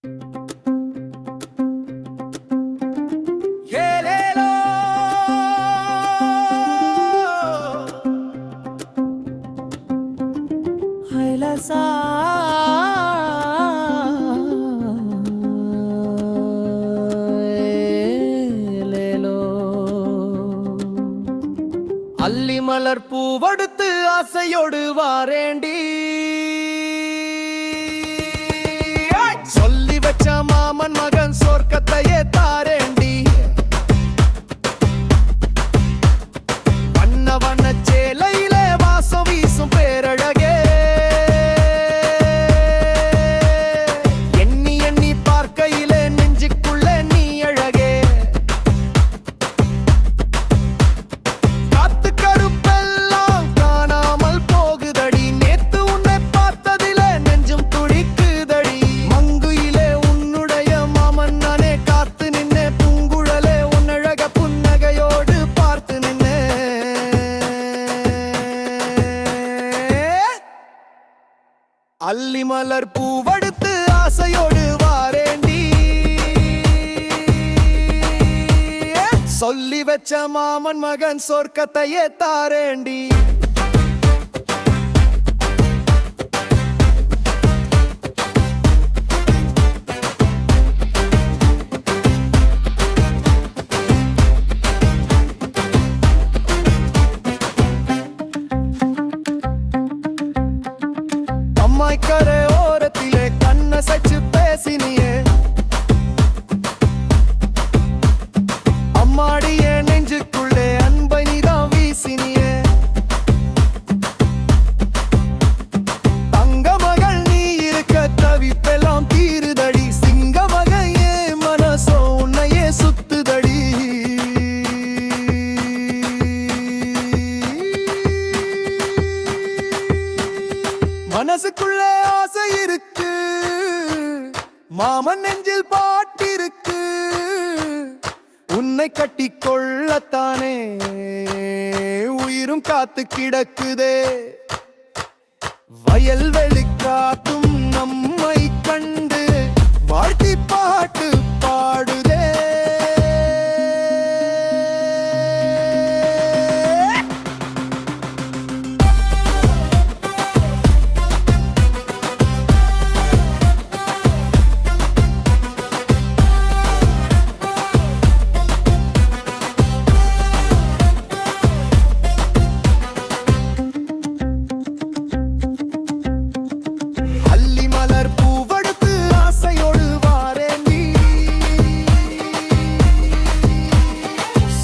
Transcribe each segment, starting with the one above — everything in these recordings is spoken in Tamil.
அல்லி மலர் பூவடுத்து ஆசையோடு வாரேண்டி, சொல்லி வச்ச மாமன் மகன் சொர்க்கத்தையே தாரேண்டி. வண்ண வண்ண சேலையிலே வாசம் வீசும் பேரழகே, எண்ணி எண்ணி பார்க்கையிலே நெஞ்சுக்குள்ளே நீ அழகே. காத்து கருப்பெல்லாம் காணாமல் போகுதடி, நேத்து உன்னை பார்த்ததிலே நெஞ்சும் துடிக்குதடி. மங்குயிலே உன்னுடைய மாமன் நானே, காத்து நின்னே பூங்குழலே உன்னழக புன்னகையோடு பார்த்து நின்னே. அல்லி மலர் பூவடுத்து ஆசையோடு வாரேண்டி, சொல்லி வச்ச மாமன் மகன் சொர்க்கத்தையே தாரேண்டி. அம்மாய்க்கரை ஓரத்திலே கண்ணசைச்சு பேசினியே, அம்மாடியே நெஞ்சுக்குள்ளே அன்பை நீதான் வீசினியே. தங்க மகள் நீ இருக்க தவிப்பெல்லாம் தீருதடி, சிங்க மகையே மனசோ உன்னையே சுத்துதடி. மனசுக்குள்ள ஆசை இருக்கு, மாமன் நெஞ்சில் பாட்டிருக்கு. உன்னை கட்டி கொள்ளத்தானே உயிரும் காத்து கிடக்குதே. வயல்வெளி காத்தும் நம்மை கண்டு வாழ்த்தி பாட்டு பாடுதே.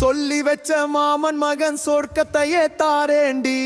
சொல்லி வச்ச மாமன் மகன் சொர்க்கத்தையே தாரேண்டி.